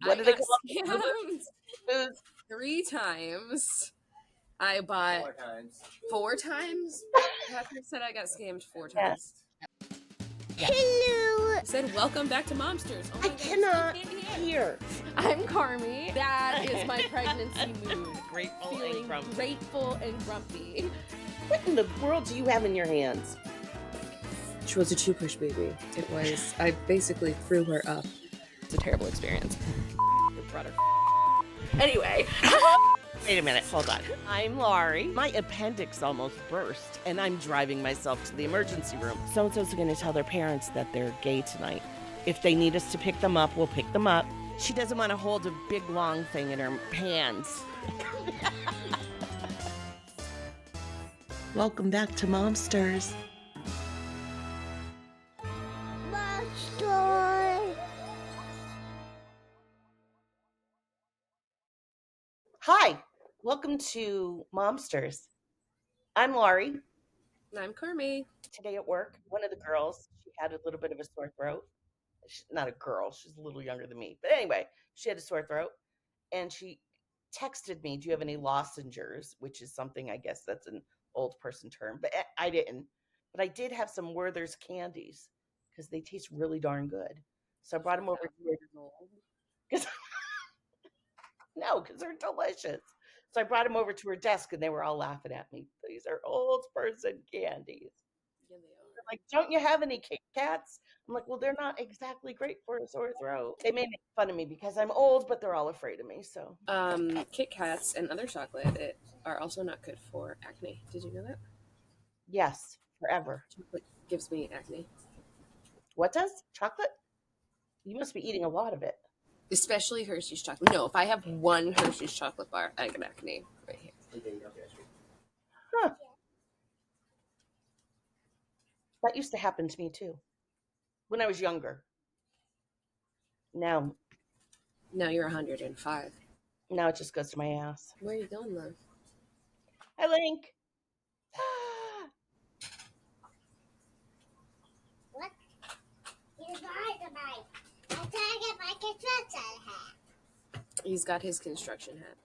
What do they call scammed 3 times. I bought 4 times. Patrick said I got scammed 4 times. Yeah. Hello. He said, "Welcome back to Momsters." Oh my I cannot hear. I'm Carmi. That is my pregnancy mood. Grateful Feeling and grumpy. grateful and grumpy. What in the world do you have in your hands? She was a 2-push baby. It was. I basically threw her up. It's a terrible experience. Brother. Anyway. Wait a minute, hold on. I'm Lauri. My appendix almost burst, and I'm driving myself to the emergency room. So-and-so's going to tell their parents that they're gay tonight. If they need us to pick them up, we'll pick them up. She doesn't want to hold a big, long thing in her hands. Welcome back to Momsters. Hi, welcome to Momsters. I'm Lauri. And I'm Carmi. Today at work, one of the girls, she had a little bit of a sore throat. She's not a girl, she's a little younger than me. But anyway, she had a sore throat, and she texted me, "Do you have any lozenges?" Which is something, I guess that's an old person term, but I didn't. But I did have some Werther's candies because they taste really darn good. So I brought them over to her. No, because they're delicious. So I brought them over to her desk, and they were all laughing at me. These are old person candies. Yeah, they are. They're like, "Don't you have any Kit Kats?" I'm like, "Well, they're not exactly great for a sore throat." They made fun of me because I'm old, but they're all afraid of me. So Kit Kats and other chocolate are also not good for acne. Did you know that? yes, forever. Chocolate gives me acne. What does? Chocolate? You must be eating a lot of it. Especially Hershey's chocolate. No, if I have one Hershey's chocolate bar, I get acne right here. Huh. That used to happen to me too when I was younger. Now Now you're 105. it just goes to my ass. Where are you going, though? Hi, Link. What? He's right tonight. I'm trying to get my construction hat. He's got his construction hat.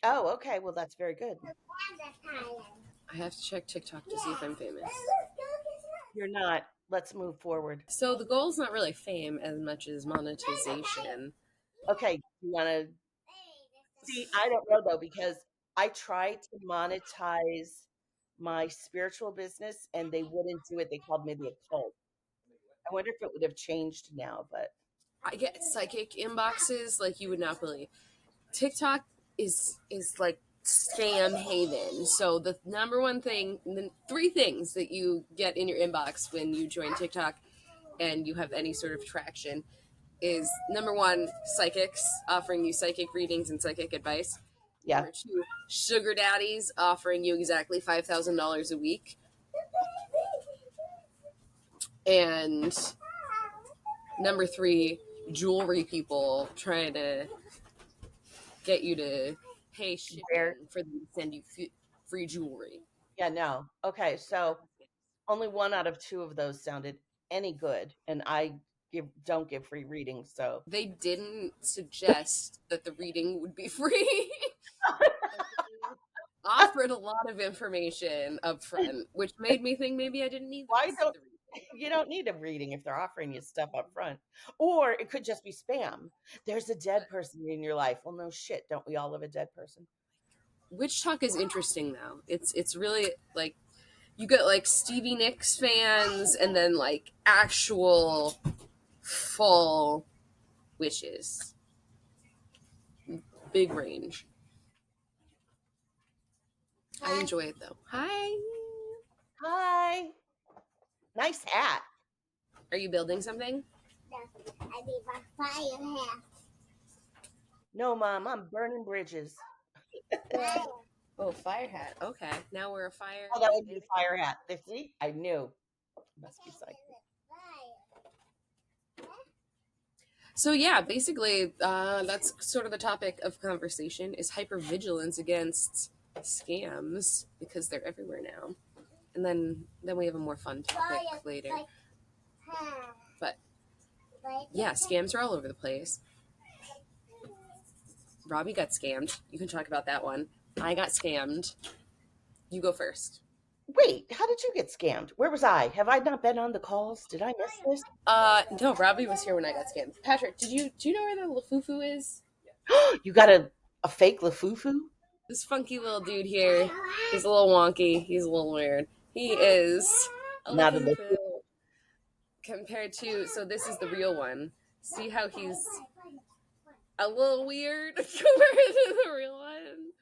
Oh, okay. Well, that's very good. I have to check TikTok to see if I'm famous. You're not. Let's move forward. So the goal is not really fame as much as monetization. Okay, you want to see? I don't know though, because I tried to monetize my spiritual business and they wouldn't do it. They called me the occult. I wonder if it would have changed now, but I get psychic inboxes like you would not believe. TikTok is like scam haven. So the number one thing, the 3 things that you get in your inbox when you join TikTok and you have any sort of traction is, number 1, psychics offering you psychic readings and psychic advice. yeah. Number 2, sugar daddies offering you exactly $5,000 a week. And number 3, jewelry people trying to get you to pay shipping for them to send you free jewelry. Yeah, no. Okay, so only 1 out of 2 of those sounded any good, and I don't give free readings, so They didn't suggest that the reading would be free. Offered a lot of information up front, which made me think maybe I didn't need Why the don't reading. you don't need a reading if they're offering you stuff up front. Or it could just be spam. There's a dead person in your life. Well, no shit. Don't we all have a dead person? Witch talk is interesting though. It's really like you get like Stevie Nicks fans and then like actual full witches. Big range. I enjoy it though. Hi. Hi. Nice hat. Are you building something? No, I need my fire hat. No, Mom, I'm burning bridges. Oh, fire hat. Okay. Now we're a fire. Oh, that would be a fire hat. See? I knew. Must be psychic. So yeah, basically, that's sort of the topic of conversation is hypervigilance against scams because they're everywhere now. And then we have a more fun topic later. But yeah, scams are all over the place. Robbie got scammed. You can talk about that one. I got scammed. You go first. Wait, how did you get scammed? Where was I? Have I not been on the calls? Did I miss this? No, Robbie was here when I got scammed. Patrick, do you know where the Lafufu is? You got a fake Lafufu? This funky little dude here. He's a little wonky. He's a little weird. He is a Not a Lafufu Lafufu. compared to. So this is the real one. See how he's a little weird compared to the real one.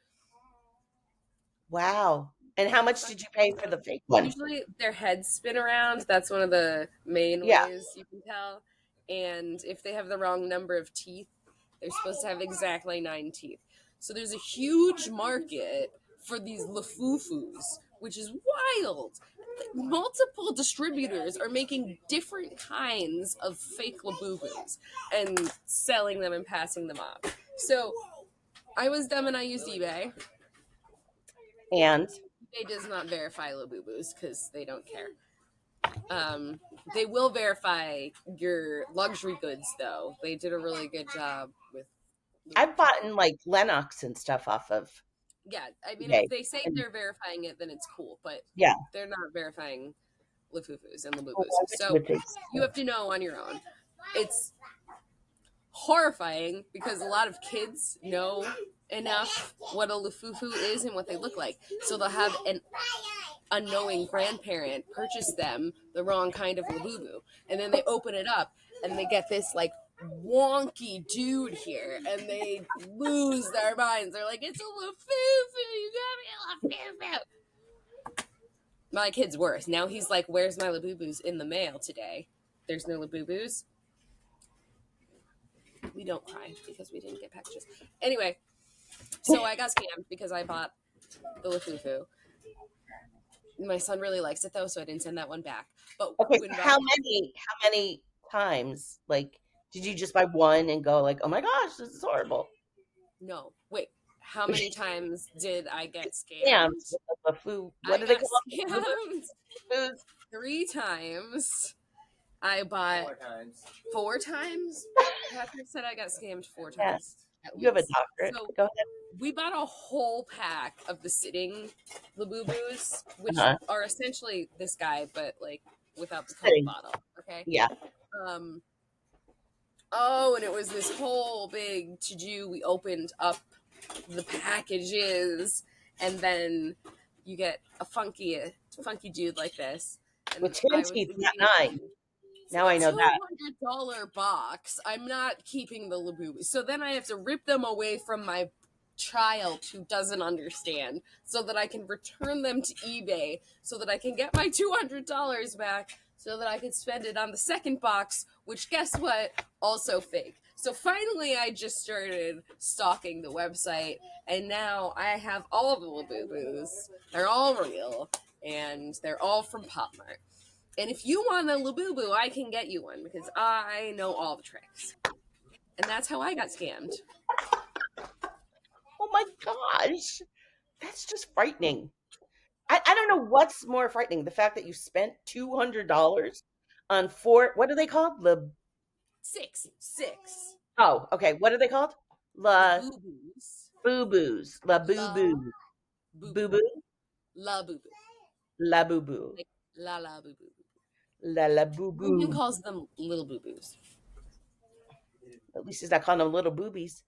Wow. And how much did you pay for the fake one? Usually their heads spin around. That's one of the main Yeah. ways you can tell. And if they have the wrong number of teeth, they're supposed to have exactly 9 teeth. So there's a huge market for these Lafufus, which is wild. Multiple distributors are making different kinds of fake Labubus and selling them and passing them off. So I was dumb and I used eBay. And eBay does not verify Labubus because they don't care. They will verify your luxury goods, though. They did a really good job with. I've bought in like Lennox and stuff off of Yeah, I mean, eBay. if they say And they're verifying it, then it's cool. But yeah. they're not verifying Lafufus and Well, Labubus. why would So you would think you so? have to know on your own. It's horrifying because a lot of kids know enough what a Lafufu is and what they look like. So they'll have an unknowing grandparent purchase them the wrong kind of Labubu. And then they open it up and they get this like wonky dude here and they lose their minds. They're like, it's a Lafufu, you got me a Lafufu. My kid's worse. Now he's like, where's my Labubus in the mail today? There's no Labubus. We don't cry because we didn't get packages. Anyway, so I got scammed because I bought the Lafufu. My son really likes it though, so I didn't send that one back. But Okay, when so Robbie, how many times like did you just buy one and go like, "Oh my gosh, this is horrible." no, wait, how many times did I get Scammed scammed? with the flu. What I do they got call them? scammed Foods? 3 times. I bought 4 times. Patrick said I got scammed 4 Yeah, times at you have a least. doctorate. So Go ahead. we bought a whole pack of the sitting Labubus, which Uh-huh. are essentially this guy, but like without the Coke Sitting. bottle. Okay. Yeah. Um. Oh, and it was this whole big to do. We opened up the packages, and then you get a funky dude like this. And With 10 I was teeth, not thinking, 9. Now I it's a know that. $200 box. I'm not keeping the Labubu. So then I have to rip them away from my child who doesn't understand so that I can return them to eBay so that I can get my $200 back so that I can spend it on the second box, which guess what? Also fake. So finally I just started stalking the website and now I have all of the Labubus. They're all real and they're all from Popmart. And if you want a Labubu, I can get you one because I know all the tricks. And that's how I got scammed. Oh my gosh. That's just frightening. I don't know what's more frightening. The fact that you spent $200 on 4, what are they called? Six. Oh, okay. What are they called? La Labubus. boo boos. La boo La boo. boo Boo boo. boo? La boo boo. La boo boo. Like la boo boo. La boo William boo. calls them little boo boos. At least he's not calling them little boobies.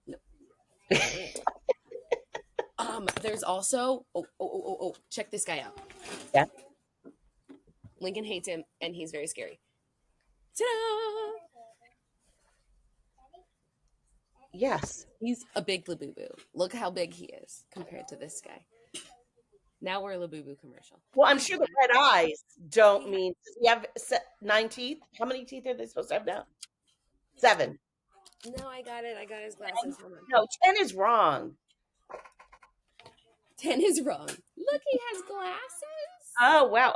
No. There's also check this guy out. Yeah. Lincoln hates him and he's very scary. Ta-da! Yes. He's a big Labubu. Look how big he is compared to this guy. Now we're a Labubu commercial. Well, I'm sure the red eyes don't mean. Does he have 9 teeth? How many teeth are they supposed to have now? 7. No, I got it. I got his glasses. Hold on. No, 10 is wrong. 10 is wrong. Look, he has glasses. Oh wow!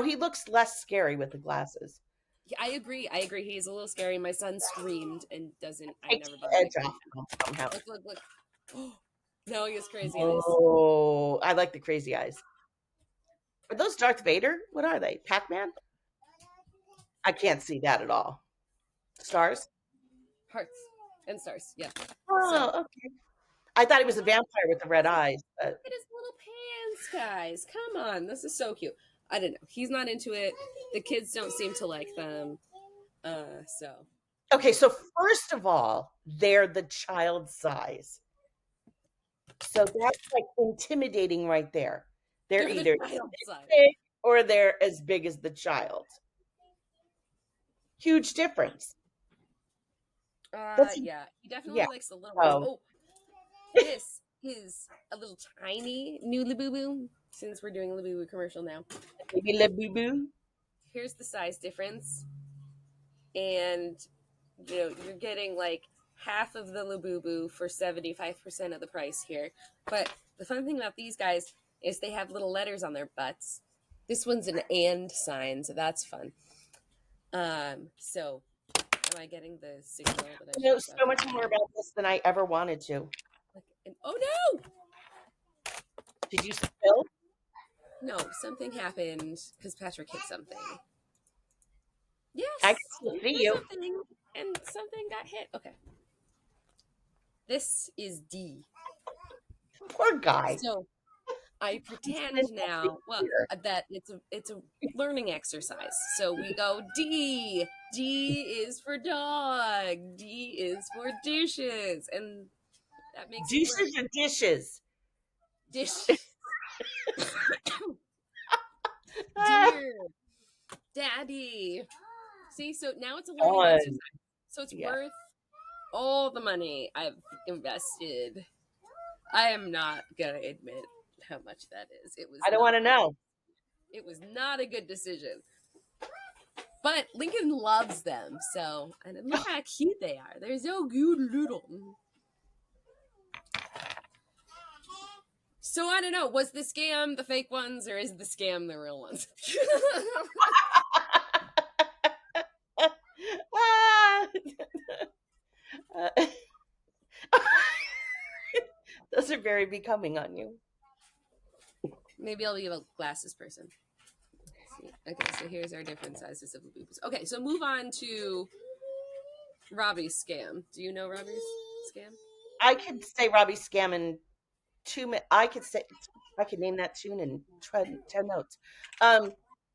He looks less scary with the glasses. Yeah, I agree. He's a little scary. My son screamed and doesn't. I Takes never the bought it. edge off him somehow. Look. No, he has crazy eyes. Oh, I like the crazy eyes. Are those Darth Vader? What are they? Pac-Man? I can't see that at all. Stars? Hearts. and stars. Yeah. Oh, So okay. I thought he was a vampire with the red eyes, look but at his little pants, guys. Come on, this is so cute. I don't know. He's not into it. The kids don't seem to like them. So okay. So first of all, they're the child size. So that's like intimidating right there. They're they're the either child size. big or they're as big as the child. Huge difference. That's Yeah, he definitely yeah. likes the little ones. Oh, Oh, this is a little tiny new Labubu. Since we're doing a Labubu commercial now, baby le boo boo. here's the size difference, and you're getting like half of the Labubu for 75% of the price here. But the fun thing about these guys is they have little letters on their butts. This one's an and sign, so that's fun. So am I getting the signal that I I should know stop so much more recording? about this than I ever wanted to. Oh no! Did you spill? No, something happened because Patrick hit something. I Yes, can still he see hit you. something and something got hit. Okay. This is D. Poor guy. So I He's pretend been now, well, here. that it's a learning exercise. So we go D. D is for dog. D is for dishes, and that makes it work. Dishes or dishes? Dishes. Ah, Dear Daddy. See, so now it's a learning exercise. on. So it's Yeah. worth all the money I've invested. I am not gonna admit how much that is. It was I don't not want to know. it was not a good decision. But Lincoln loves them, so and look how cute they are. They're so good little. So I don't know, was the scam the fake ones or is the scam the real ones? Ah. Uh, those are very becoming on you. Maybe I'll be a glasses person. Okay, so here's our different sizes of boobs. Okay, so move on to Robbie's scam. Do you know Robbie's scam? I could say Robbie Scam in 2 minutes. I could name that tune in 10 notes. Um,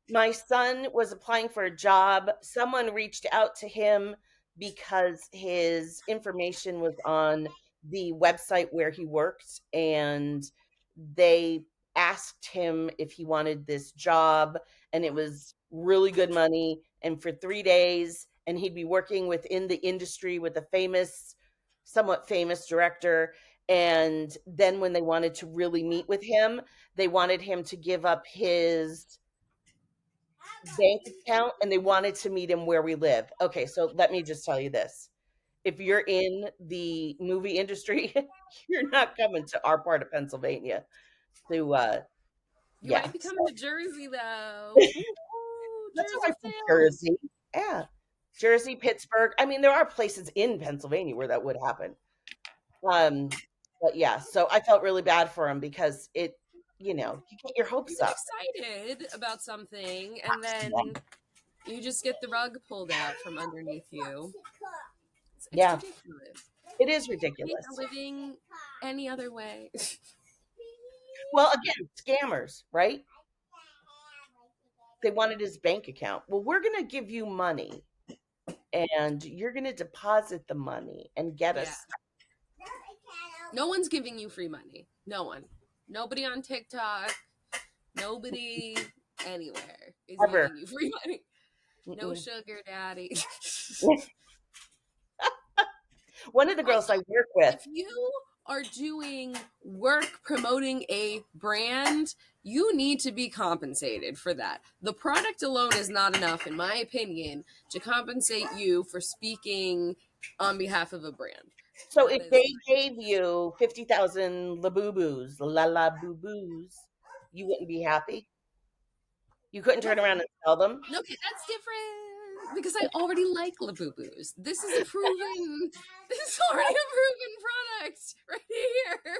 my son was applying for a job. Someone reached out to him because his information was on the website where he worked, and they asked him if he wanted this job, and it was really good money. And for 3 days, and he'd be working within the industry with a somewhat famous director. And then when they wanted to really meet with him, they wanted him to give up his bank account and they wanted to meet him where we live. Okay, so let me just tell you this. If you're in the movie industry, you're not coming to our part of Pennsylvania to You yeah. might be So coming to Jersey though. Ooh, that's why Jersey I'm from Phils. Jersey. Yeah. Jersey, Pittsburgh. I mean, there are places in Pennsylvania where that would happen. Um, but yeah, so I felt really bad for him because you get your You hopes get up. excited about something and Yeah. then you just get the rug pulled out from underneath you. It's Yeah, ridiculous. it is Make ridiculous. a living any other way. Well, again, scammers, right? They wanted his bank account. Well, we're going to give you money and you're going to deposit the money and get Yeah. us No one's giving you free money. No one. Nobody on TikTok. Nobody anywhere is ever. giving you free money. No Mm-mm. sugar daddy. One of the girls Also, I work with, if you are doing work promoting a brand, you need to be compensated for that. The product alone is not enough, in my opinion, to compensate you for speaking on behalf of a brand. so That if is, they gave you 50,000 laboo-boos, la boo-boos, you wouldn't be happy? You couldn't yeah, turn around and sell them? okay, that's different because I already like Labubu's. This is a proven. This is already a proven product right here.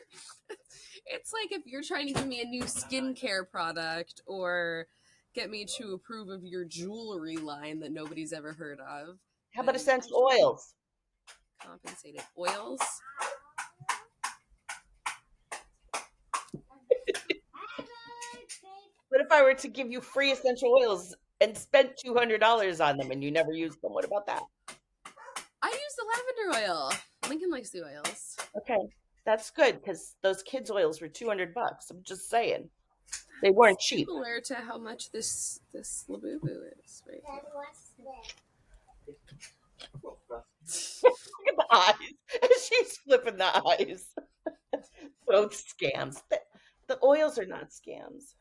It's like if you're trying to give me a new skincare product or get me to approve of your jewelry line that nobody's ever heard of, How about then I essential should oils? compensated oils. What if I were to give you free essential oils and spent $200 on them and you never used them? What about that? I use the lavender oil. Lincoln likes the oils. Okay, that's good because those kids' oils were $200. I'm just saying they weren't cheap. Similar to how much this Labubu is, right? Then what's this? Look at the eyes. She's flipping the eyes. Both scams. The oils are not scams.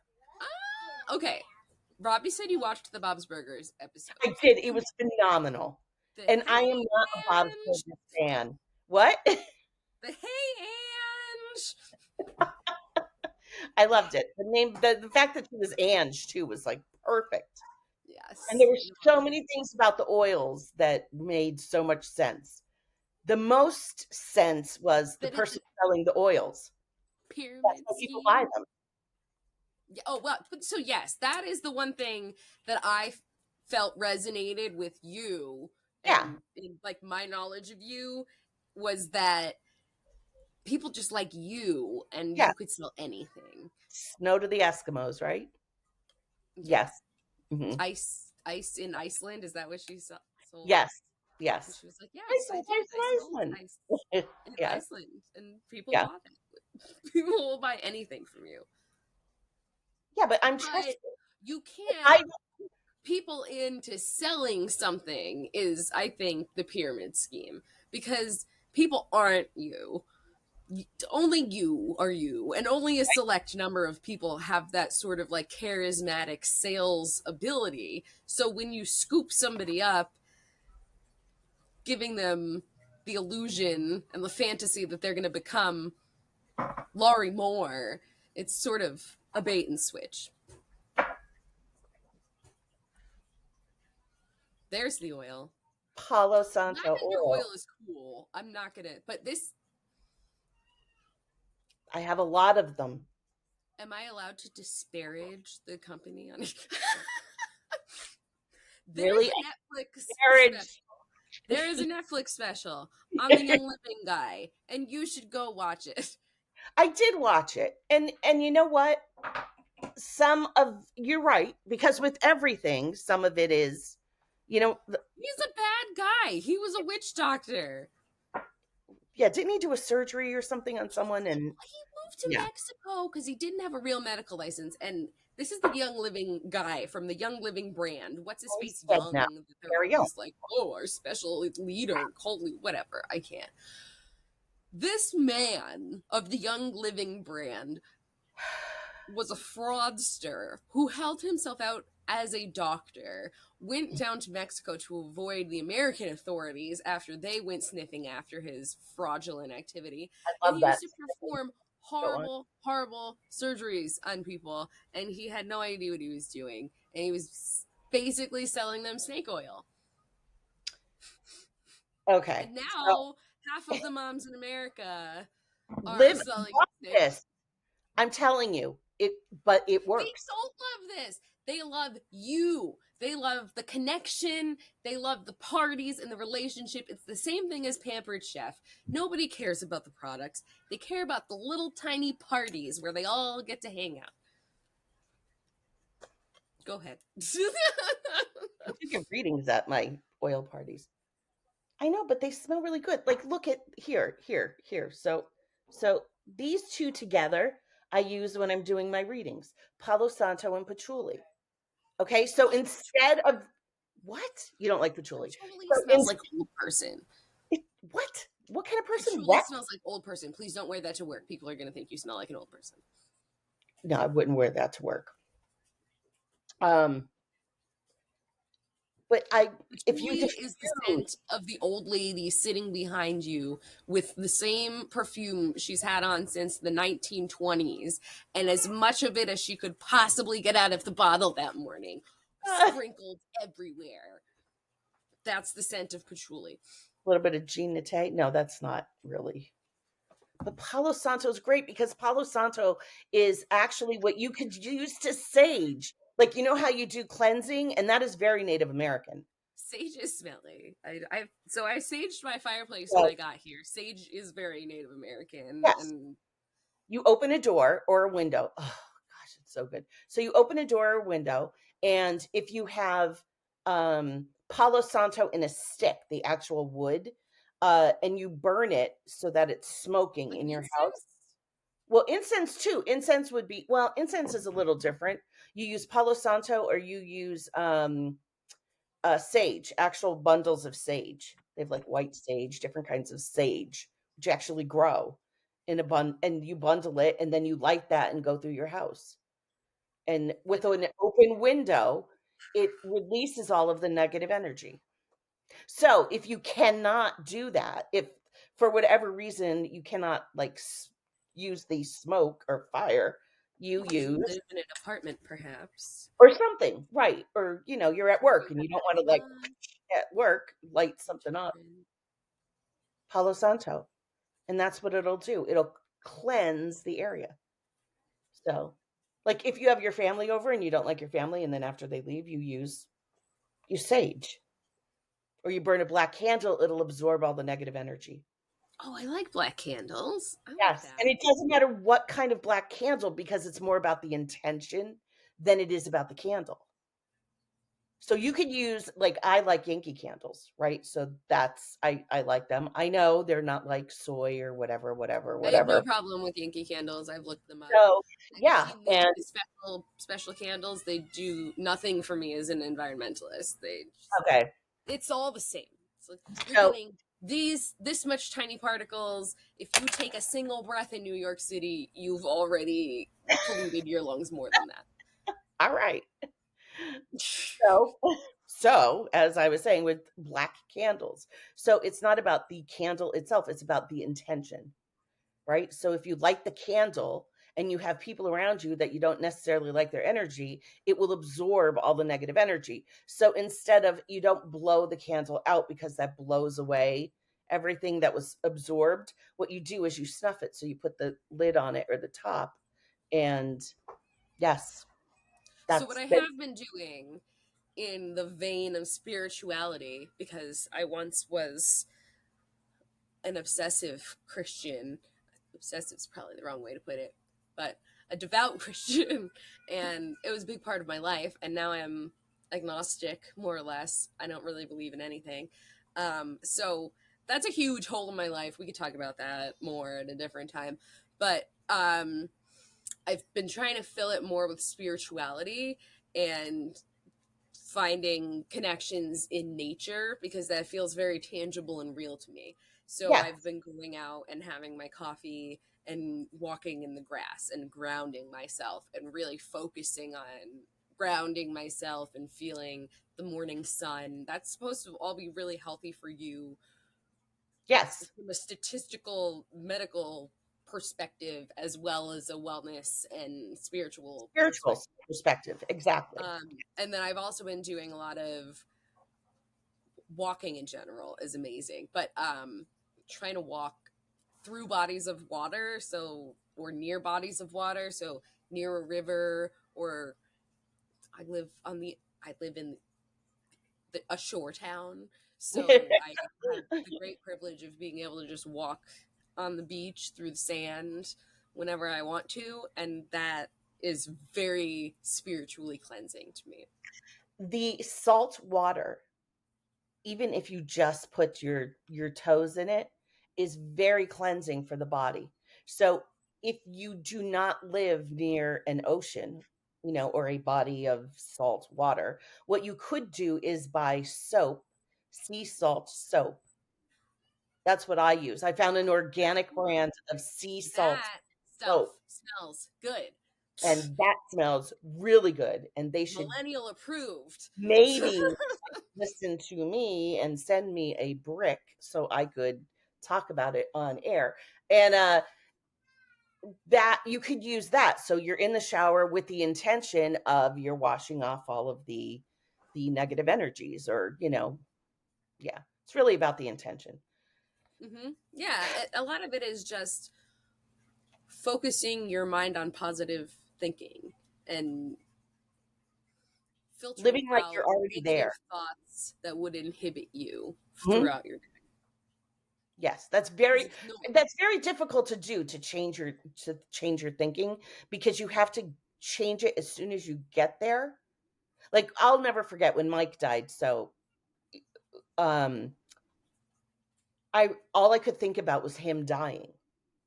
Okay. Robbie said you watched the Bob's Burgers episode. I did. It was phenomenal. The And I am Hey not a Bob's Ange. Burgers fan. What? The Hey Ange. I loved it. The fact that she was Ange too was like perfect. Yes. And there were so many things about the oils that made so much sense. The most sense was the That it's person selling the oils. pyramid That's why people buy scheme. them. Oh, well, so yes, that is the one thing that I felt resonated with you. Yeah. And in, like, my knowledge of you was that people just like you, and Yeah. you could sell anything. Snow to the Eskimos, right? Yes. Mhm. Ice in Iceland, is that what she sold? Yes. And Yes. she was like, yes, Iceland, I sold Iceland. ice in Yes. Iceland, and people Yeah. bought it. People will buy anything from you. Yeah, but I'm But trusting. you I can't people into selling something is, I think, the pyramid scheme, because people aren't you. Only you are you, and only a select number of people have that sort of like charismatic sales ability. So when you scoop somebody up, giving them the illusion and the fantasy that they're going to become Laurie Moore, it's sort of a bait and switch. There's the oil. Palo Santo Lavender oil. oil is cool. I'm not gonna, but this, I have a lot of them. am I allowed to disparage the company on it? Really? There is a Netflix special on the Young Living guy, and you should go watch it. I did watch it. And you know what? You're right, because with everything, some of it is, He's a bad guy. He was a witch doctor. yeah, didn't he do a surgery or something on someone? And he moved to Yeah. Mexico because he didn't have a real medical license. And this is the Young Living guy from the Young Living brand. What's his Oh, face? he's dead Young. now. They're There we go. always like, oh, our special leader, cult leader, whatever. I can't. This man of the Young Living brand was a fraudster who held himself out as a doctor, went down to Mexico to avoid the American authorities after they went sniffing after his fraudulent activity. I And love he that. used to perform horrible surgeries on people, and he had no idea what he was doing. And he was basically selling them snake oil. Okay. And now half of the moms in America are Live selling love snake this. I'm telling you, but it They works. don't love this. They love you. They love the connection. They love the parties and the relationship. It's the same thing as Pampered Chef. Nobody cares about the products. They care about the little tiny parties where they all get to hang out. Go ahead. I do give readings at my oil parties. I know, but they smell really good. Like, look at here. So these two together, I use when I'm doing my readings: Palo Santo and patchouli. Okay, so instead of what you don't like patchouli, Patchouli so smells like old person. what kind of person? Patchouli What? smells like old person. Please don't wear that to work. People are going to think you smell like an old person. No, I wouldn't wear that to work. But if you Patchouli is the scent of the old lady sitting behind you with the same perfume she's had on since the 1920s, and as much of it as she could possibly get out of the bottle that morning, sprinkled everywhere. That's the scent of patchouli. a little bit of Jean Nate. No, that's not really. But Palo Santo is great because Palo Santo is actually what you could use to sage. Like, you know how you do cleansing? And that is very Native American. Sage is smelly. So I saged my fireplace when So I got here. Sage is very Native American, yes, and you open a door or a window. Oh gosh, it's so good. So you open a door or window, and if you have Palo Santo in a stick, the actual wood, and you burn it so that it's smoking like in your house. incense. Well, incense too. Incense would be well, incense is a little different. You use Palo Santo or you use sage, actual bundles of sage. They have like white sage, different kinds of sage, which actually grow in a and you bundle it and then you light that and go through your house. And with an open window, it releases all of the negative energy. So if you cannot do that, if for whatever reason you cannot like use the smoke or fire, you Because you use live in an apartment, perhaps. or something, right? Or you're at Or you work and you don't want to like have at work light something up. children. Palo Santo, and that's what it'll do. It'll cleanse the area. So, like if you have your family over and you don't like your family, and then after they leave, you sage or you burn a black candle. It'll absorb all the negative energy. Oh, I like black candles. I like Yes, that. and it doesn't matter what kind of black candle because it's more about the intention than it is about the candle. So you could use like I like Yankee candles, right? So I like them. I know they're not like soy or whatever, whatever, I have no whatever. problem with Yankee candles. I've looked them up. So I've yeah, seen and the special candles. They do nothing for me as an environmentalist. okay. It's all the same. It's like you're So getting this much tiny particles. If you take a single breath in New York City, you've already polluted your lungs more than that. all right. So so as I was saying with black candles. So it's not about the candle itself, it's about the intention. Right? So if you light the candle and you have people around you that you don't necessarily like their energy, it will absorb all the negative energy. So instead of you don't blow the candle out because that blows away everything that was absorbed, what you do is you snuff it. So you put the lid on it or the top and yes, So what that's I that. have been doing in the vein of spirituality, because I once was an obsessive Christian. Obsessive is probably the wrong way to put it, but a devout Christian, and it was a big part of my life. And now I'm agnostic, more or less. I don't really believe in anything. So that's a huge hole in my life. We could talk about that more at a different time. But I've been trying to fill it more with spirituality and finding connections in nature because that feels very tangible and real to me. So Yes, I've been going out and having my coffee and walking in the grass and grounding myself and really focusing on grounding myself and feeling the morning sun. That's supposed to all be really healthy for you yes. from a statistical medical perspective as well as a wellness and spiritual Spiritual perspective. perspective, exactly. And then I've also been doing a lot of walking in general is amazing, but trying to walk through bodies of water, so or near bodies of water, so near a river, or I live in a shore town, so I have the great privilege of being able to just walk on the beach through the sand whenever I want to, and that is very spiritually cleansing to me. The salt water, even if you just put your toes in it, is very cleansing for the body. So if you do not live near an ocean, or a body of salt water, what you could do is buy soap, sea salt soap. That's what I use. I found an organic brand of sea salt That stuff soap, smells good. and that smells really good. And they should Millennial approved. maybe listen to me and send me a brick so I could talk about it on air. And that you could use that. So you're in the shower with the intention of you're washing off all of the negative energies or, yeah. It's really about the intention. Yeah, a lot of it is just focusing your mind on positive thinking and filtering living like you're out already negative there. thoughts that would inhibit you Mhm. throughout your day. Yes, Because it's no, that's very difficult to do, to change your thinking, because you have to change it as soon as you get there. Like, I'll never forget when Mike died. So, um, I all I could think about was him dying.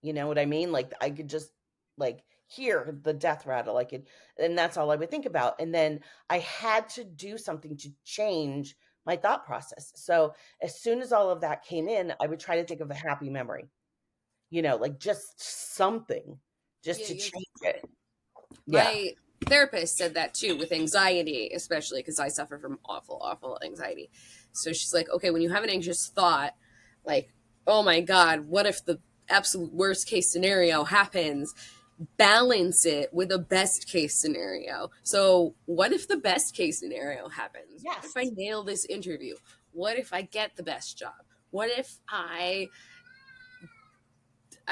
You know what I mean? Like, I could just, like, hear the death rattle. I could, and that's all I would think about. And then I had to do something to change my thought process. So as soon as all of that came in, I would try to think of a happy memory. Like, just something, just yeah, to you have, change it. Yeah. my therapist said that too with anxiety, especially because I suffer from awful, awful anxiety. So she's like, okay, when you have an anxious thought, like, oh my God, what if the absolute worst case scenario happens? Balance it with a best case scenario. So, what if the best case scenario happens? What if I Yes. nail this interview? What if I get the best job? What if I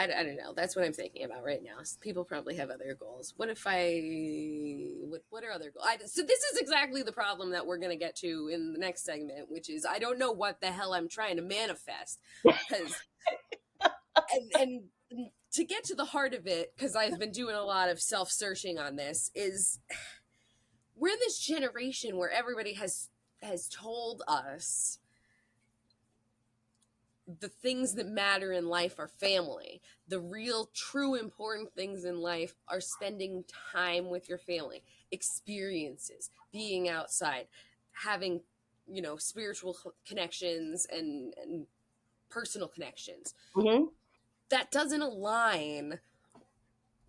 don't know. That's what I'm thinking about right now. People probably have other goals. What if what are other goals? So this is exactly the problem that we're going to get to in the next segment, which is I don't know what the hell I'm trying to manifest. Because, and to get to the heart of it, because I've been doing a lot of self-searching on this, is we're this generation where everybody has told us the things that matter in life are family. The real, true, important things in life are spending time with your family, experiences, being outside, having, spiritual connections and personal connections. Hmm. That doesn't align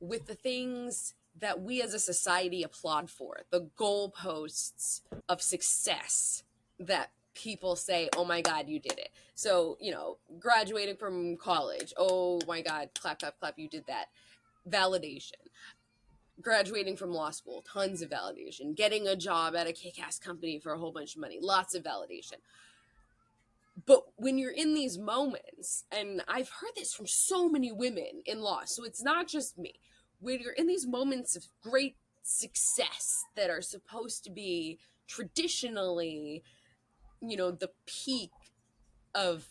with the things that we as a society applaud for, the goalposts of success that people say, oh my God, you did it. So, graduating from college, oh my God, clap, clap, clap, you did that. Validation. Graduating from law school, tons of validation. Getting a job at a kick ass company for a whole bunch of money, lots of validation. But when you're in these moments, and I've heard this from so many women in law, so it's not just me, when you're in these moments of great success that are supposed to be traditionally, the peak of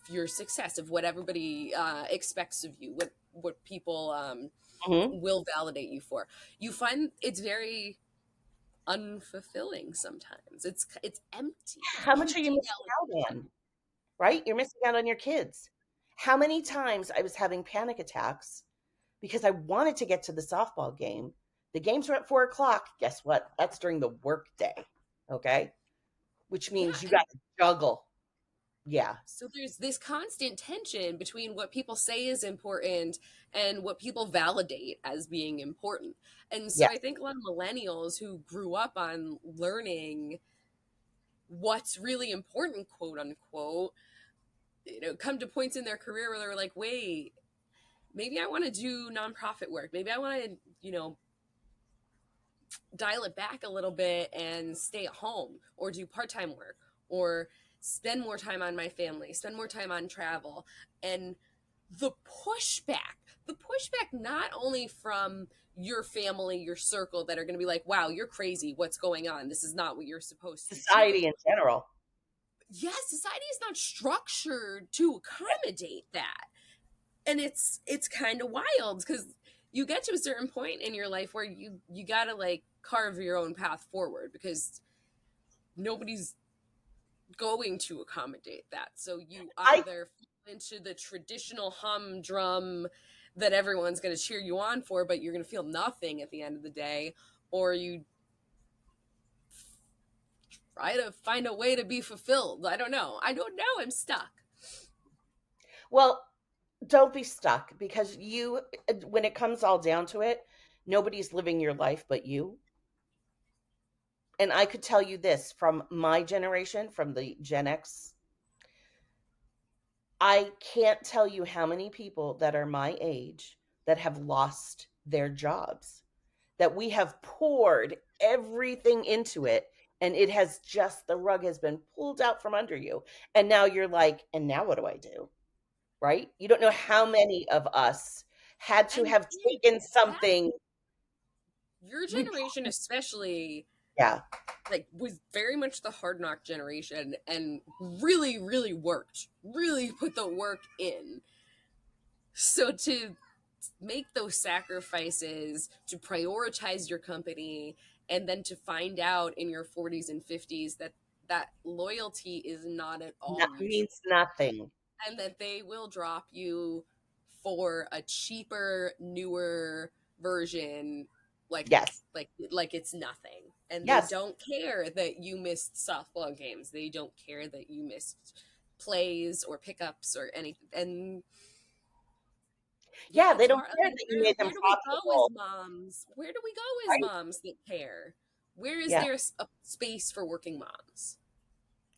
your success, of what everybody expects of you, what people Hmm. will validate you for, you find it's very unfulfilling sometimes. It's empty. It's How much are you empty missing out on? Right? You're missing out on your kids. How many times I was having panic attacks because I wanted to get to the softball game. The games were at 4 o'clock. Guess what? That's during the work day. Okay. Which Yeah, means you and got to juggle. Yeah. so there's this constant tension between what people say is important and what people validate as being important. And so Yeah. I think a lot of millennials who grew up on learning what's really important, quote unquote, come to points in their career where they're like, wait, maybe I want to do nonprofit work. Maybe I want to, dial it back a little bit and stay at home or do part-time work or spend more time on my family, spend more time on travel. And the pushback not only from your family, your circle that are going to be like, wow, you're crazy, what's going on, this is not what you're supposed to Society do. in general. Yes, society is not structured to accommodate that. And it's kind of wild because you get to a certain point in your life where you gotta like carve your own path forward because nobody's going to accommodate that. So you I either fall into the traditional humdrum that everyone's going to cheer you on for, but you're going to feel nothing at the end of the day, or you try to find a way to be fulfilled. I don't know. I'm stuck. Well, don't be stuck, because when it comes all down to it, nobody's living your life but you. And I could tell you this from my generation, from the Gen X, I can't tell you how many people that are my age that have lost their jobs, that we have poured everything into it, and it has just, the rug has been pulled out from under you. And now you're like, and now what do I do? Right? You don't know how many of us had to And have taken that something. your We, generation especially Yeah. like was very much the hard knock generation and really, really worked, really put the work in. So to make those sacrifices to prioritize your company and then to find out in your 40s and 50s that that loyalty is not at all mutual Means nothing. and that they will drop you for a cheaper, newer version like Yes. like it's nothing. And they Yes. don't care that you missed softball games. They don't care that you missed plays or pickups or anything. And yeah, Yeah, they it's don't hard. care Like, that you made them where do we go as profitable. moms? Where do we go as Right. moms that care? Where is Yeah. there a space for working moms?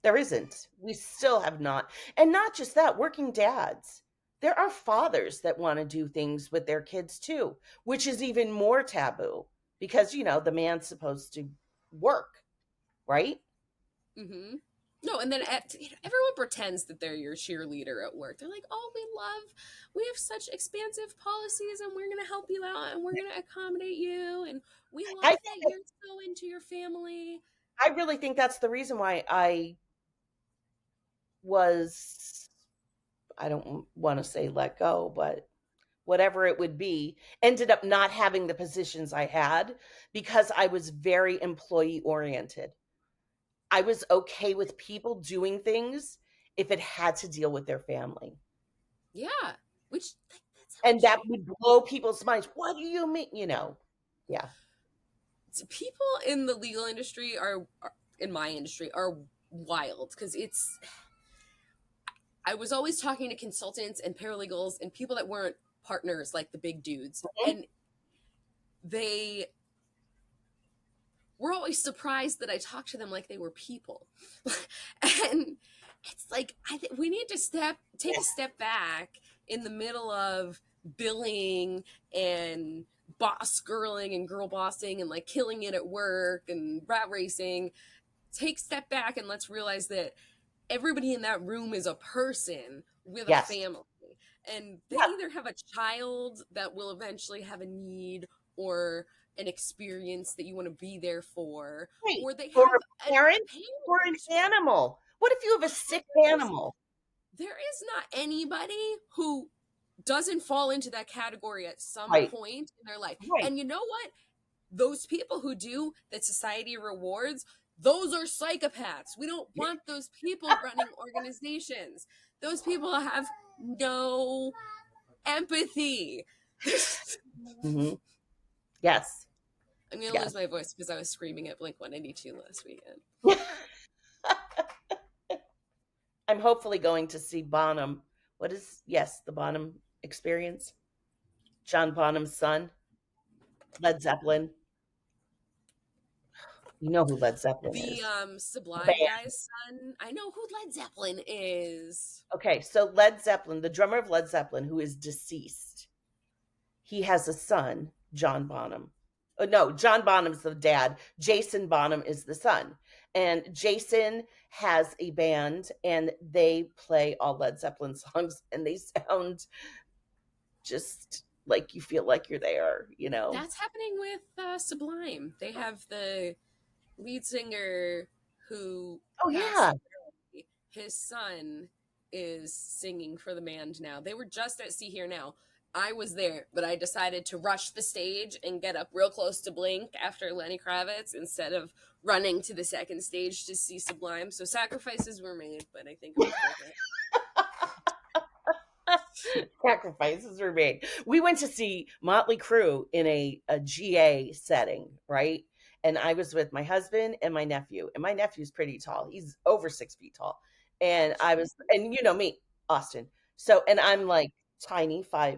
There isn't. We still have not. And not just that, working dads. There are fathers that want to do things with their kids too, which is even more taboo because, the man's supposed to work, right? Mm-hmm. No, and then everyone pretends that they're your cheerleader at work. They're like, "Oh, we have such expansive policies, and we're going to help you out, and we're going to accommodate you, and we I love think that that, you're so into your family." I really think that's the reason why was, I don't want to say let go, but whatever it would be, ended up not having the positions I had because I was very employee oriented. I was okay with people doing things if it had to deal with their family. Yeah, which that's how it And that should. would blow people's minds. What do you mean? Yeah. People in the legal industry are in my industry are wild because it's I was always talking to consultants and paralegals and people that weren't partners like the big dudes. Mhm. And they were always surprised that I talked to them like they were people. And it's like I think we need to take a step back in the middle of billing and boss girling and girl bossing and like killing it at work and rat racing. Take a step back and let's realize that everybody in that room is a person with a Yes. family. And they Yeah. either have a child that will eventually have a need or an experience that you want to be there for, Right. or they For have a parent a or an parent. animal. What if you have a sick animal? There is not anybody who doesn't fall into that category at some Right. point in their life. Right. And you know what? Those people who do that society rewards, those are psychopaths. We don't want those people running organizations. Those people have no empathy. Hmm. Yes. I'm going to lose Yes. my voice because I was screaming at Blink 182 last weekend. I'm hopefully going to see Bonham. Yes, the Bonham experience? John Bonham's son, Led Zeppelin. You know who Led Zeppelin The is. The Sublime band. guy's son. I know who Led Zeppelin is. Okay, so Led Zeppelin, the drummer of Led Zeppelin, who is deceased, he has a son, John Bonham. No, John Bonham's the dad. Jason Bonham is the son. And Jason has a band and they play all Led Zeppelin songs and they sound just like you feel like you're there. That's happening with Sublime. They have the lead singer who Oh, passed yeah. away. His son is singing for the band now. They were just at See Here Now. I was there, but I decided to rush the stage and get up real close to Blink after Lenny Kravitz instead of running to the second stage to see Sublime. So sacrifices were made, but I think it was worth it. Sacrifices were made. We went to see Motley Crue in a GA setting, right? And I was with my husband and my nephew. And my nephew's pretty tall. He's over 6 feet tall. And you know me, Austin. So, and I'm like tiny, Yeah,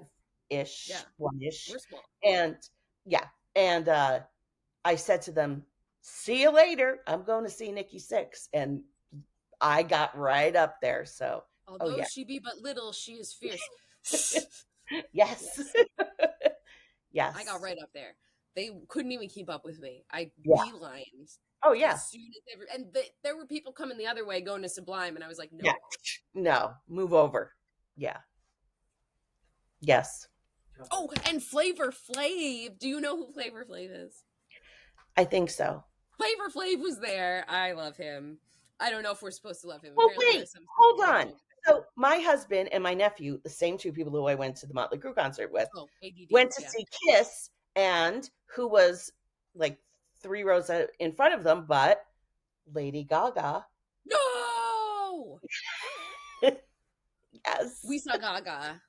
5-ish, 1-ish. we're small. And yeah. And I said to them, see you later. I'm going to see Nikki Six. And I got right up there. So, oh, Although yeah. she be but little, she is fierce. Yes. Yes. I got Yes. right up there. They couldn't even keep up with me. I Yeah. beelined Oh, yeah. as soon as there were people coming the other way going to Sublime, and I was like, Yeah. no. No, move over. Yeah. Yes. Oh, and Flavor Flav. Do you know who Flavor Flav is? I think so. Flavor Flav was there. I love him. I don't know if we're supposed to love him. Well, Apparently, wait, there's some hold sort of on. connection. So my husband and my nephew, the same two people who I went to the Motley Crue concert with, Oh, ADD. went to Yeah. see Kiss, and who was like 3 rows in front of them, but Lady Gaga. No! Yes. We saw Gaga.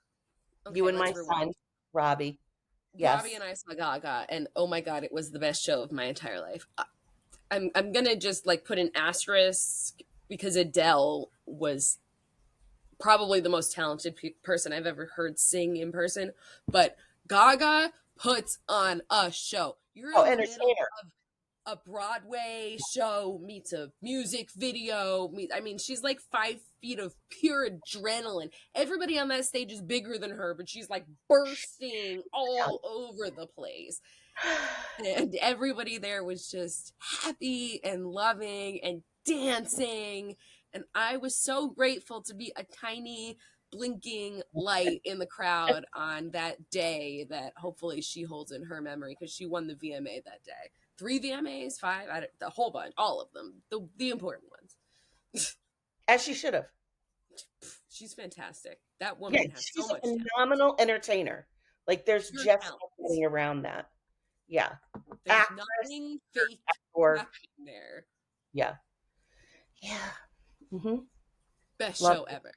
Okay, You and my let's son, rewind. Robbie. Robbie Yes. and I saw Gaga, and oh my god, it was the best show of my entire life. I'm gonna just like put an asterisk because Adele was probably the most talented person I've ever heard sing in person, but Gaga puts on a show. You're Oh, in the middle entertainer. of a Broadway show meets a music video. I mean, she's like 5 feet of pure adrenaline. Everybody on that stage is bigger than her, but she's like bursting all over the place. And everybody there was just happy and loving and dancing. And I was so grateful to be a tiny blinking light in the crowd on that day that hopefully she holds in her memory because she won the VMA that day. 3 VMAs, 5, the whole bunch, all of them, the important ones. As she should have. She's fantastic. That Yeah, woman has so she's a much talent. phenomenal entertainer. Like, there's Pure just talent. no getting around that. Yeah. There's Actress nothing fake or happening there. yeah. Yeah. Mm-hmm. Best Love show it. ever.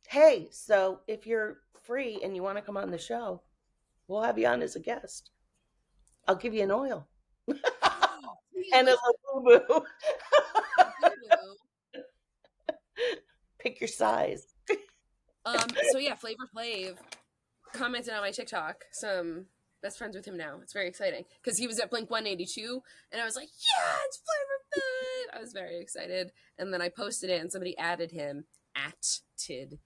Hey, so if you're free and you want to come on the show, we'll have you on as a guest. I'll give you an oil and a little boo-boo. Pick your size. So yeah, Flavor Flav commented on my TikTok. Some best friends with him now. It's very exciting because he was at Blink 182, and I was like, yeah, it's Flavor Flav. I was very excited, and then I posted it, and somebody added him at Tid,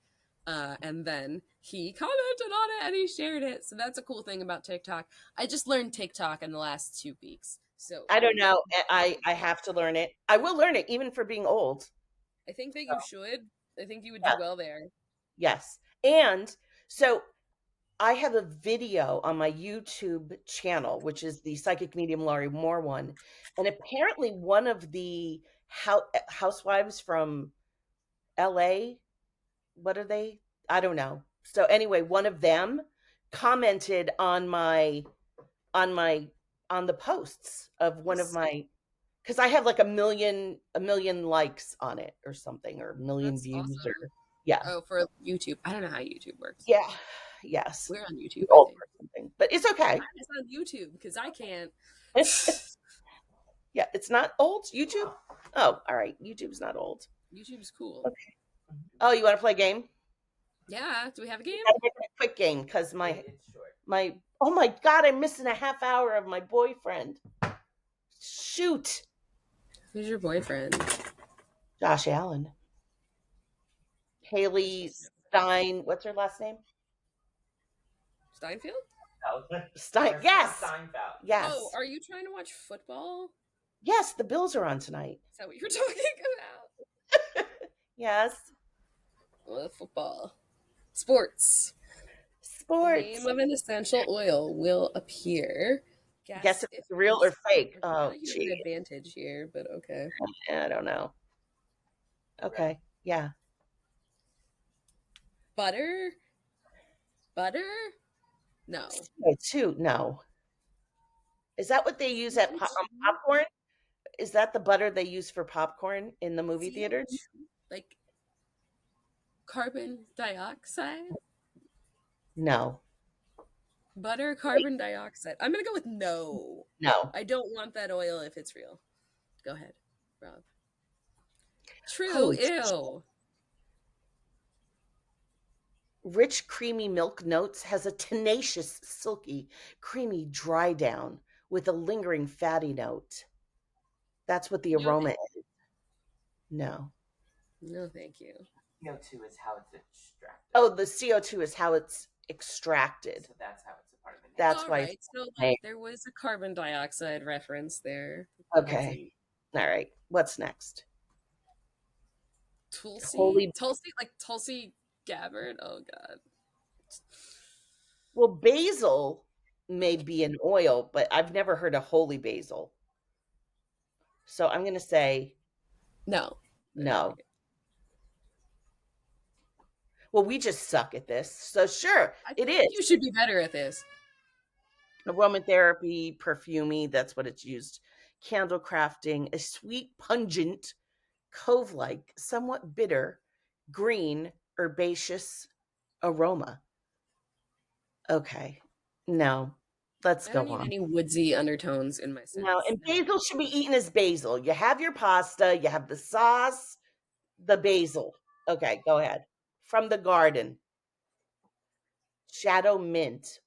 and then he commented on it and he shared it. So that's a cool thing about TikTok. I just learned TikTok in the last 2 weeks, so I don't know. I have to learn it. I will learn it even for being old. I think that you should. I think you would Yeah. do well there. Yes. And so I have a video on my YouTube channel, which is the Psychic Medium Laurie Moore one. And apparently one of the housewives from LA, what are they? I don't know. So anyway, one of them commented on the posts of one of my, because I have like a million likes on it or something, or a million That's views, awesome. or yeah. Oh, for YouTube. I don't know how YouTube works. Yeah. Yes. We're on YouTube, I Old think. or something, but it's okay. It's on YouTube because I can't. Yeah, it's not old. YouTube. Oh, all right. YouTube's not old. YouTube's cool. Okay. Oh, you want to play a game? Yeah. Do we have a game? Gotta make it a quick game because my oh my god, I'm missing a half hour of my boyfriend. Shoot. Who's your boyfriend? Josh Allen. Haley Stein. What's her last name? Steinfeld? Stein. Yes. Steinfeld. Yes. Oh, are you trying to watch football? Yes, the Bills are on tonight. Is that what you were talking about? Yes. Well, football. Sports. Sports. The name of an essential oil will appear. Guess if it's real or fake. Oh, you have an advantage here, but okay. I don't know. Okay. Yeah. Butter? Butter? No. CO2. No. Is that what they use at popcorn? Is that the butter they use for popcorn in the movie theaters? Like carbon dioxide? No. Butter, carbon dioxide. I'm going to go with no. No. I don't want that oil if it's real. Go ahead, Rob. True. Holy Ew. Rich, creamy milk notes has a tenacious, silky, creamy dry down with a lingering fatty note. That's what the aroma is. No. No, thank you. CO2 is how it's extracted. Oh, the CO2 is how it's extracted. So that's how it's a part of the name. That's All why. right. So like, there was a carbon dioxide reference there. Okay. All right. What's next? Tulsi? Tulsi Gabbard? Oh, God. Well, basil may be an oil, but I've never heard of holy basil. So I'm going to say No. I don't no. like it. Well, we just suck at this. So sure, I it feel is. like you should be better at this. Aromatherapy, perfumey, that's what it's used. Candle crafting, a sweet, pungent, cove like, somewhat bitter, green, herbaceous aroma. Okay. No. Let's I don't go need on. any woodsy undertones in my No, scents. and No. basil should be eaten as basil. You have your pasta, you have the sauce, the basil. Okay, go ahead. From the garden. Shadow mint.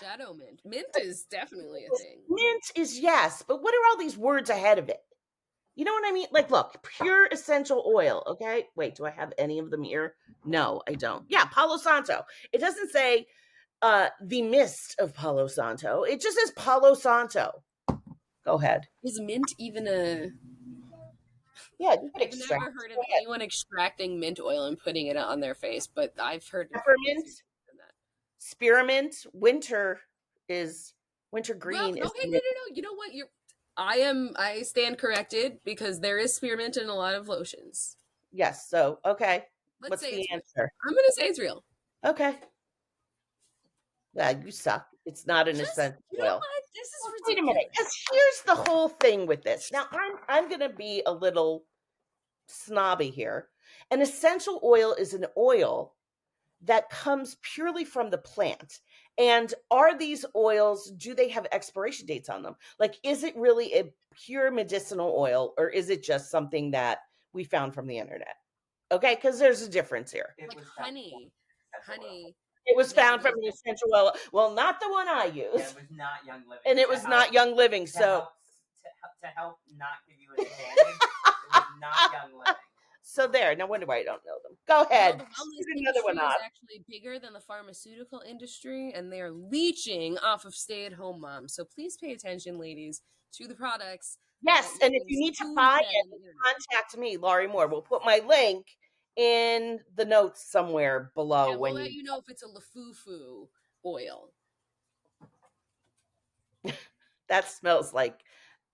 Shadow mint. Mint is definitely a thing. Mint is yes, but what are all these words ahead of it? You know what I mean? Like, look, pure essential oil. Okay. Wait, do I have any of them here? No, I don't. Yeah, Palo Santo. It doesn't say the mist of Palo Santo. It just says Palo Santo. Go ahead. Is mint even a. Yeah, you could I've extract. never heard of Go ahead. anyone extracting mint oil and putting it on their face, but I've heard of Peppermint, using that. spearmint, winter Well, green is okay, no. You know what? I stand corrected because there is spearmint in a lot of lotions. yes. So okay. Let's What's say the it's real. answer? I'm gonna say it's real. Okay. Yeah, you suck. It's not an Just essential you know oil. what? This is Wait a minute, ridiculous. because here's the whole thing with this. Now I'm gonna be a little snobby here. An essential oil is an oil that comes purely from the plant. And are these oils, do they have expiration dates on them? Like, is it really a pure medicinal oil or is it just something that we found from the internet? Okay, because there's a difference here. It Like was found honey, essential oil. honey. It was Never found from goes the bad. essential oil. Well, not the one I And use. it was not Young Living. And it was not Young Living. To So help, to help not give you an advantage, it was not Young Living. so there. No wonder why I don't know them. Go You know, ahead. the wellness Shoot another one industry is off. actually bigger than the pharmaceutical industry, and they are leeching off of stay-at-home moms. So please pay attention, ladies, to the products Yes, that you and if can you need to buy spoon-fed it, on the internet. contact me, Laurie Moore. We'll put my link in the notes somewhere below And we'll when let you. you know if it's a Lafufu oil. That smells like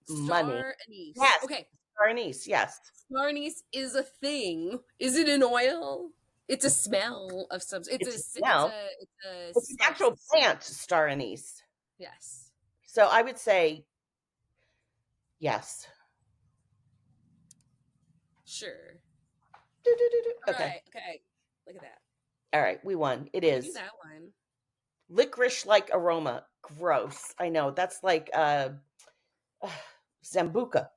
money. Star anise. Yes, Okay, star anise. Yes, star anise is a thing. Is it an oil? It's a smell of some. it's a smell. It's a It's an actual spice. plant, star anise. Yes. So I would say yes. Sure. All Okay. right. Okay. Look at that. All right, we won. It We do is that one. licorice-like aroma. Gross. I know. That's like Zambuca.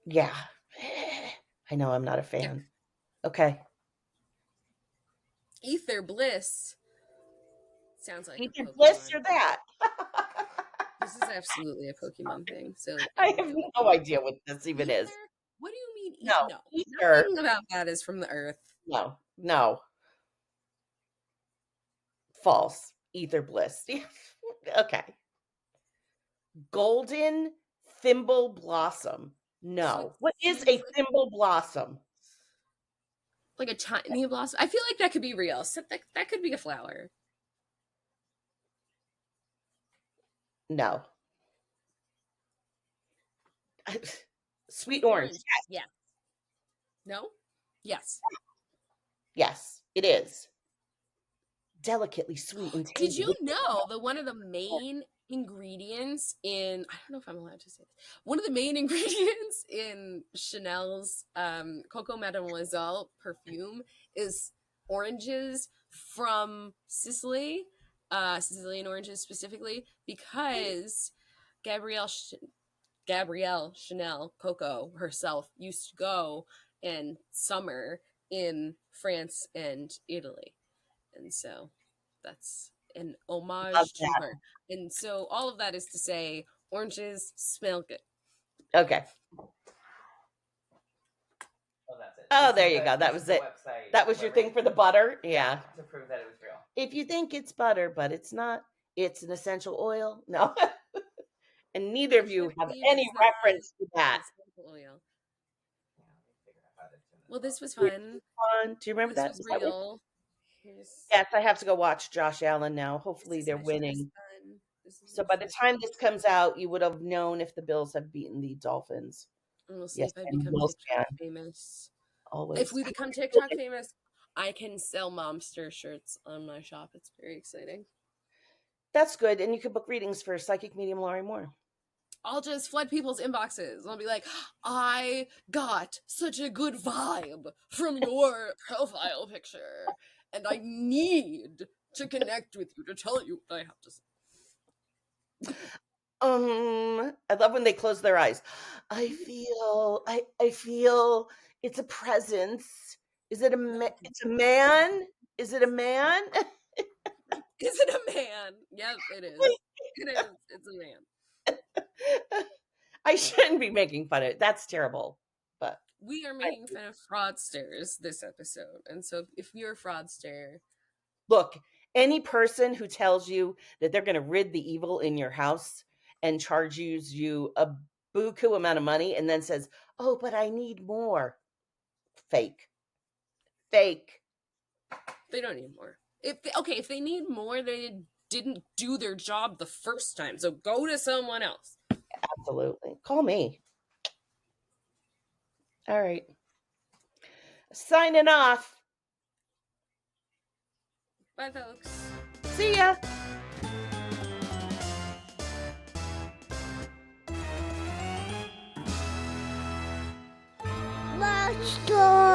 Yeah. I know I'm not a fan. Okay. Ether Bliss sounds like a Either Pokemon. bliss or that. This is absolutely a Pokemon thing. So I have no idea what this even ether? is. What do you mean? No, No, ether. nothing about that is from the earth. No. False. Ether bliss. Okay. Golden thimble blossom. No. So What it is seems a like, thimble blossom? like a tiny blossom. I feel like that could be real. So that could be a flower. No. Sweet orange. Yeah. No? Yes. Yes, it is. Delicately sweet and Did tangy. you know that one of the main ingredients in I don't know if I'm allowed to say this. One of the main ingredients in Chanel's Coco Mademoiselle perfume is oranges from Sicily, Sicilian oranges specifically, because Gabrielle Gabrielle Chanel Coco herself used to go and summer in France and Italy. And so that's an Love homage to that. her. And so all of that is to say oranges smell good. Okay. Oh, that's it. Oh, This there is you the- go. That this was is the it. website That was your where thing for the butter? we- Yeah. To prove that it was real. If you think it's butter, but it's not, it's an essential oil. No. And neither of you Can't have believe any it's not reference to an that. essential oil. Yeah, let me figure out how to turn Well, this off. was fun. Do you remember This that? was Is that what- real. Here's Yes, I have to go watch Josh Allen now. Hopefully this they're mission is winning. done. So by the time this comes out, you would have known if the Bills have beaten the Dolphins. And we'll see Yes, if I I'm a become Bills TikTok fan, famous. If always. we become TikTok famous, I can sell Momster shirts on my shop. It's very exciting. That's good. And you can book readings for psychic medium Lauri Moore. I'll just flood people's inboxes. I'll be like, I got such a good vibe from your profile picture, and I need to connect with you to tell you what I have to say. I love when they close their eyes. I feel it's a presence. Is it it's a man? Is it a man? Is it a man? Yes, it is. It is. It's a man. I shouldn't be making fun of it. That's terrible. But We are making fun of fraudsters this episode. And so if you're a fraudster, look, any person who tells you that they're going to rid the evil in your house and charges you a buku amount of money and then says, "Oh, but I need more." Fake. Fake. they don't need more. If they need more, they didn't do their job the first time. So go to someone else. Absolutely. Call me. All right. Signing off. Bye, folks. See ya. Monster.